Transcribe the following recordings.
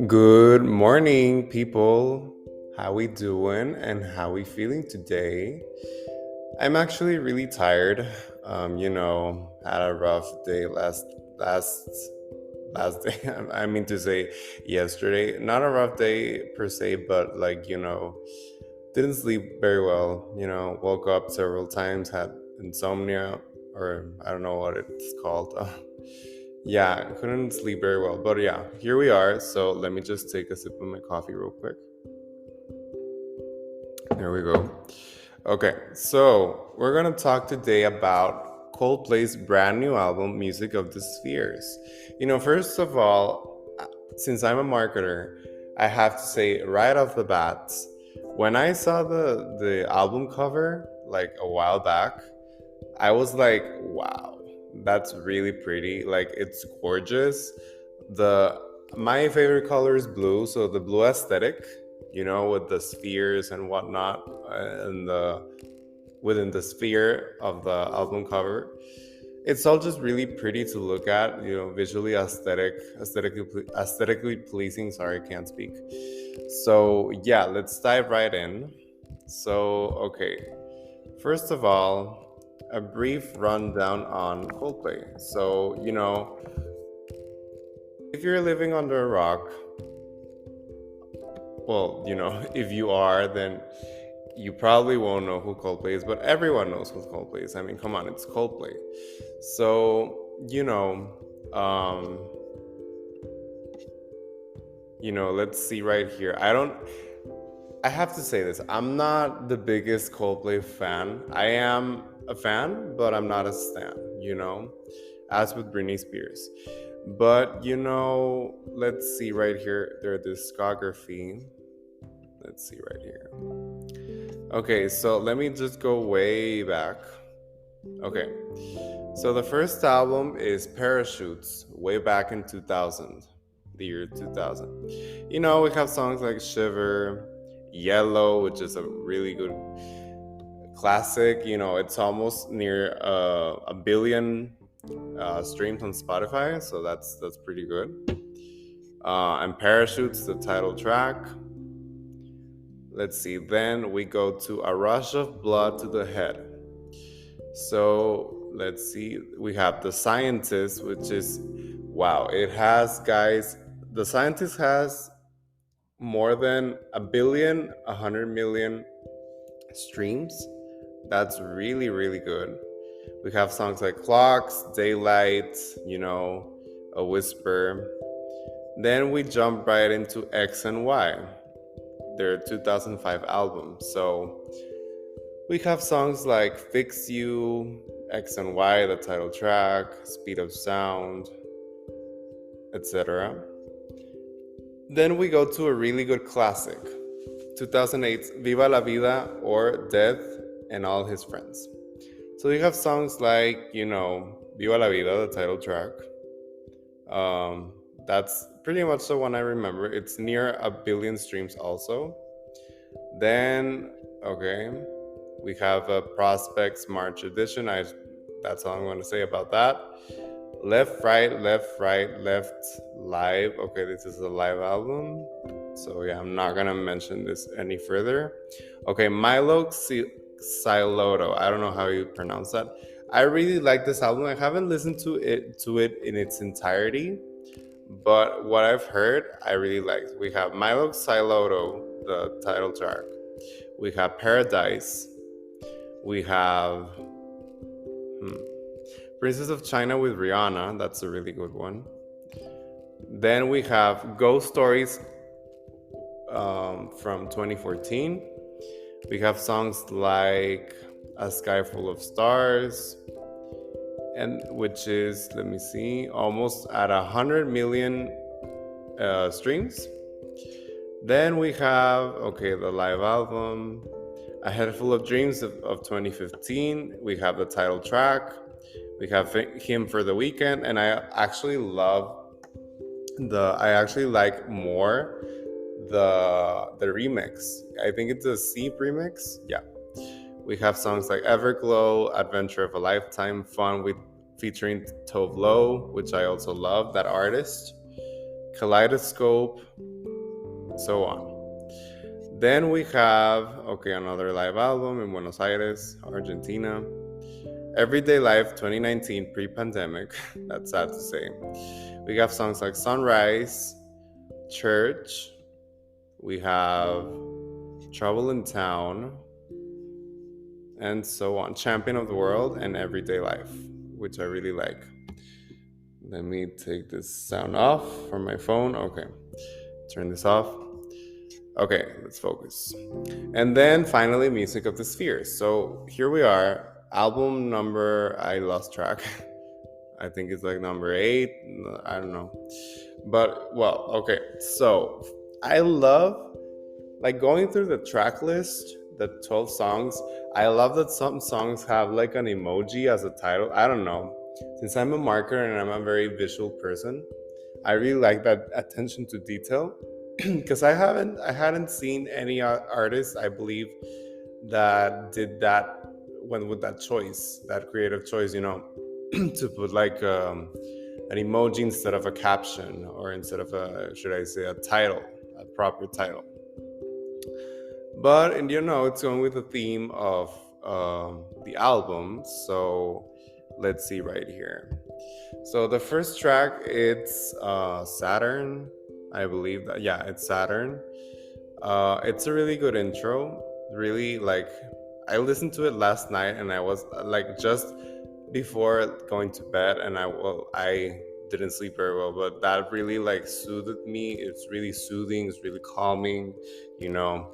Good morning, people. How we doing and how we feeling today? I'm actually really tired. Had a rough day last last day. I mean to say yesterday. Not a rough day per se, but didn't sleep very well. Woke up several times, had insomnia, or I don't know what it's called. Yeah, couldn't sleep very well. But yeah, here we are. So let me just take a sip of my coffee real quick. There we go. Okay, so we're gonna talk today about Coldplay's brand new album, Music of the Spheres. First of all, since I'm a marketer, I have to say right off the bat, when I saw the album cover like a while back, I was like, wow, that's really pretty. Like it's gorgeous. The My favorite color is blue, so the blue aesthetic, with the spheres and whatnot, and the within the sphere of the album cover. It's all just really pretty to look at, visually aesthetically pleasing. Sorry, I can't speak. So yeah, let's dive right in. So okay, first of all, a brief rundown on Coldplay. So, if you're living under a rock, well, if you are, then you probably won't know who Coldplay is, but everyone knows who Coldplay is. I mean, come on, it's Coldplay. So, let's see right here. I have to say this. I'm not the biggest Coldplay fan. I am a fan, but I'm not a stan, as with Britney Spears. But, let's see right here their discography. Let's see right here. Okay, so let me just go way back. Okay, so the first album is Parachutes, way back in 2000, the year 2000. We have songs like Shiver, Yellow, which is a really good classic. It's almost near a billion streams on Spotify, so that's pretty good. And Parachutes, the title track. Let's see, then we go to A Rush of Blood to the Head. So let's see, we have The Scientist, which is, wow, it has, guys, The Scientist has more than 100 million streams. That's really, really good. We have songs like Clocks, Daylight, A Whisper. Then we jump right into X and Y, their 2005 album. So we have songs like Fix You, X and Y, the title track, Speed of Sound, etc. Then we go to a really good classic, 2008's Viva la Vida or Death and All His Friends. So you have songs like, Viva la Vida, the title track. That's pretty much the one I remember. It's near 1 billion streams also. Then, okay, we have a Prospects March edition. That's all I'm going to say about that. Left, right, left, live. Okay, this is a live album. So yeah, I'm not going to mention this any further. Okay, Milo Siloto. I don't know how you pronounce that. I really like this album. I haven't listened to it in its entirety, but what I've heard, I really liked. We have Milo Siloto, the title track. We have Paradise. We have Princess of China with Rihanna. That's a really good one. Then we have Ghost Stories from 2014. We have songs like A Sky Full of Stars, and which is, let me see, almost at 100 million streams. Then we have, okay, the live album, A Head Full of Dreams of 2015. We have the title track. We have Him for the Weekend, and I actually like more the remix. I think it's a Seep remix. Yeah. We have songs like Everglow, Adventure of a Lifetime, Fun with featuring Tove Lo, which I also love, that artist. Kaleidoscope, so on. Then we have, okay, another live album in Buenos Aires, Argentina. Everyday Life 2019, pre pandemic. That's sad to say. We have songs like Sunrise, Church. We have Trouble in Town, and so on. Champion of the World and Everyday Life, which I really like. Let me take this sound off from my phone. Okay, turn this off. Okay, let's focus. And then finally, Music of the Spheres. So here we are, album number, I lost track. I think it's like number 8. I don't know. But, well, okay. So I love, like, going through the track list, the 12 songs. I love that some songs have like an emoji as a title. I don't know. Since I'm a marketer and I'm a very visual person, I really like that attention to detail because I hadn't seen any artist, I believe, that did that, went with that choice, that creative choice, to put like an emoji instead of a caption, or instead of a, should I say, a title, a proper title. But, and it's going with the theme of the album. So let's see right here. So the first track, it's Saturn. I believe that, yeah, it's Saturn. It's a really good intro. Really, like, I listened to it last night, and I was like just before going to bed, and I didn't sleep very well, but that really like soothed me. It's really soothing. It's really calming. You know.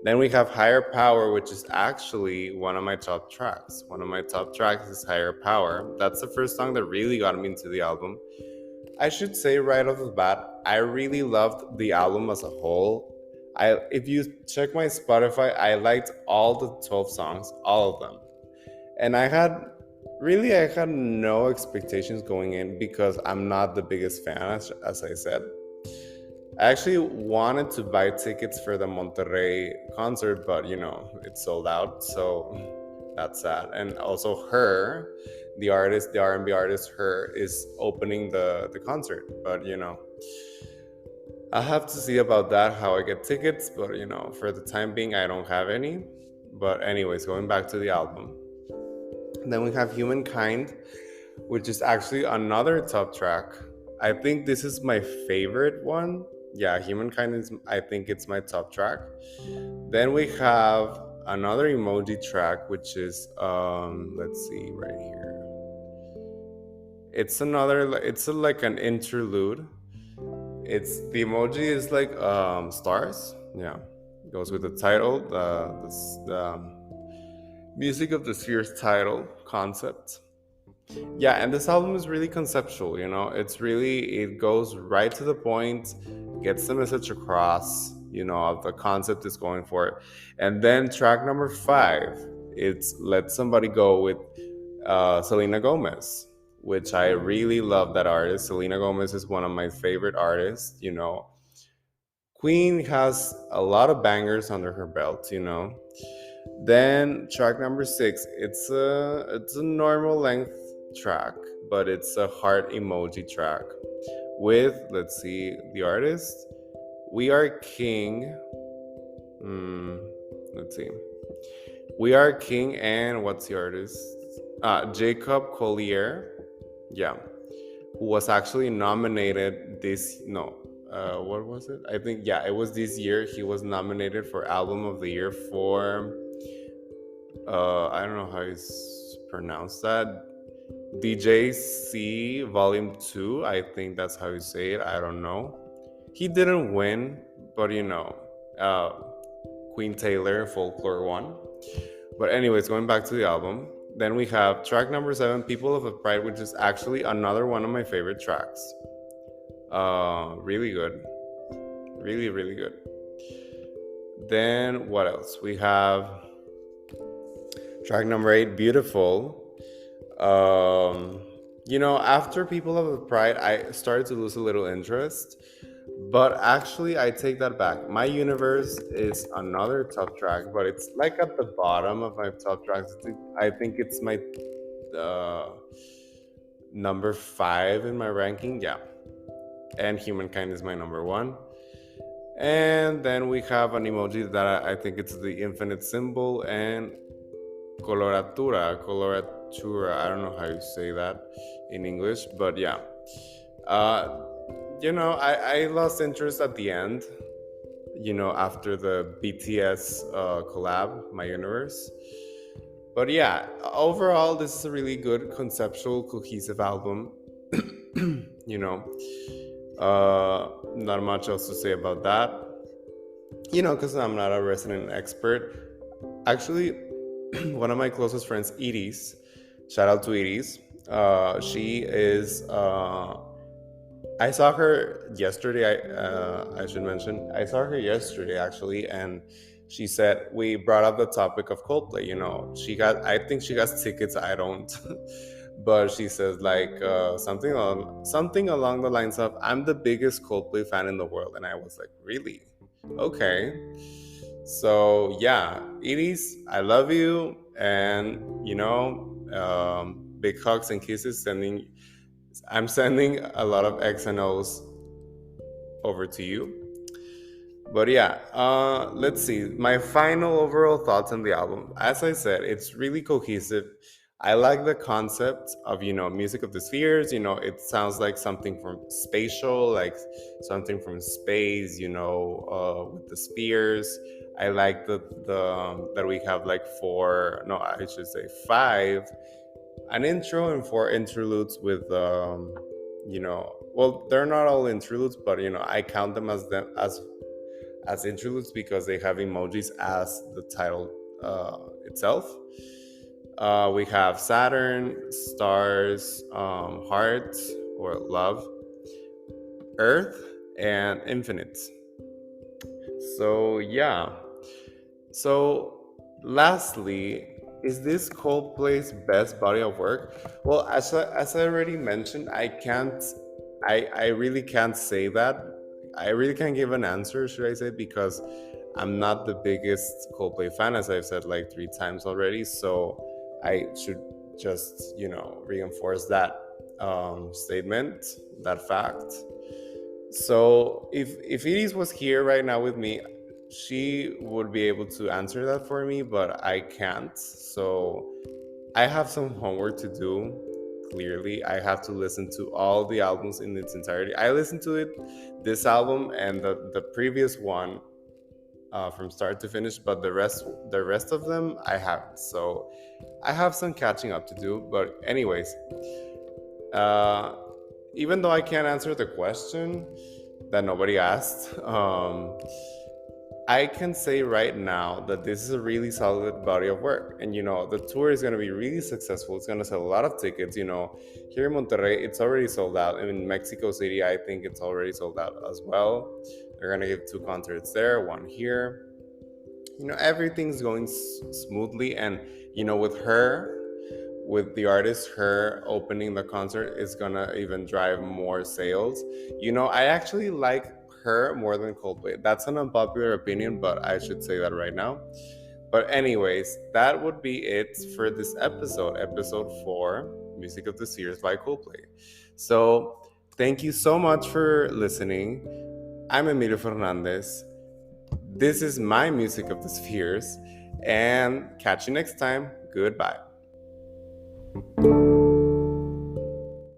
Then we have Higher Power, which is actually one of my top tracks. One of my top tracks is Higher Power. That's the first song that really got me into the album. I should say right off the bat, I really loved the album as a whole. If you check my Spotify, I liked all the 12 songs, all of them. And I had no expectations going in because I'm not the biggest fan, as I said. I actually wanted to buy tickets for the Monterrey concert, but it's sold out, so that's sad. And also, her, the artist, the R&B artist, her is opening the concert, but I have to see about that, how I get tickets, but for the time being, I don't have any. But anyways, going back to the album, then we have Humankind, which is actually another top track. I think this is my favorite one. Yeah, Humankind is, I think it's my top track. Then we have another emoji track, which is let's see right here. It's like an interlude. It's the emoji is like stars. Yeah, it goes with the title, the Music of the Spheres title concept. Yeah, and this album is really conceptual. It goes right to the point, gets the message across. Of the concept is going for it. And then track number 5, it's Let Somebody Go with Selena Gomez, which I really love that artist. Selena Gomez is one of my favorite artists. Queen has a lot of bangers under her belt. Then track number 6, it's a normal length track, but it's a heart emoji track with, let's see, the artist, We Are King. Let's see. We Are King, and what's the artist? Jacob Collier. Yeah, who was actually nominated what was it? I think, yeah, it was this year. He was nominated for Album of the Year for I don't know how you pronounce that. DJC Volume 2, I think that's how you say it. I don't know. He didn't win, but Queen Taylor, Folklore won. But anyways, going back to the album, then we have track number 7, People of a Pride, which is actually another one of my favorite tracks. Really good. Really, really good. Then what else? We have track number 8, Beautiful. After People of the Pride, I started to lose a little interest. But actually, I take that back. My Universe is another top track, but it's like at the bottom of my top tracks. I think it's my number 5 in my ranking. Yeah. and humankind is my number one. And then we have an emoji that I think it's the infinite symbol, and coloratura. I don't know how you say that in English, but yeah. Uh, I lost interest at the end, after the BTS collab, My Universe. But yeah, overall, this is a really good conceptual, cohesive album. you know, not much else to say about that. Because I'm not a resident expert. Actually, one of my closest friends, Edie's, shout out to Edie's. She is. I saw her yesterday. I should mention I saw her yesterday actually, and she said we brought up the topic of Coldplay. She got. I think she got tickets. I don't. But she says like something along the lines of I'm the biggest Coldplay fan in the world, and I was like, really? Okay. So yeah, Edie's, I love you, and big hugs and kisses. I'm sending a lot of X and O's over to you. But yeah, let's see. My final overall thoughts on the album. As I said, it's really cohesive. I like the concept of, music of the spheres. It sounds like something from spatial, like something from space, with the spheres. I like that we have like four, no, I should say five, an intro and four interludes with, well, they're not all interludes, but I count them as interludes because they have emojis as the title itself. We have Saturn, stars, heart or love, Earth, and infinite. So yeah. So lastly, is this Coldplay's best body of work? Well, as I already mentioned, I really can't say that. I really can't give an answer, should I say, because I'm not the biggest Coldplay fan, as I've said like 3 times already. So I should just, reinforce that statement, that fact. So if Edie was here right now with me, she would be able to answer that for me, but I can't. So I have some homework to do. Clearly, I have to listen to all the albums in its entirety. I listened to this album and the previous one from start to finish, but the rest of them I haven't. So I have some catching up to do. But anyways, uh, even though I can't answer the question that nobody asked, I can say right now that this is a really solid body of work. And, the tour is going to be really successful. It's going to sell a lot of tickets. Here in Monterrey, it's already sold out. In Mexico City, I think it's already sold out as well. They're going to give 2 concerts there, 1 here. Everything's going smoothly. And, with the artist, her opening the concert is going to even drive more sales. I actually like her more than Coldplay. That's an unpopular opinion, but I should say that right now. But anyways, that would be it for this episode 4, Music of the Spheres by Coldplay. So thank you so much for listening. I'm Emilio Fernandez. This is my Music of the Spheres, and catch you next time. Goodbye.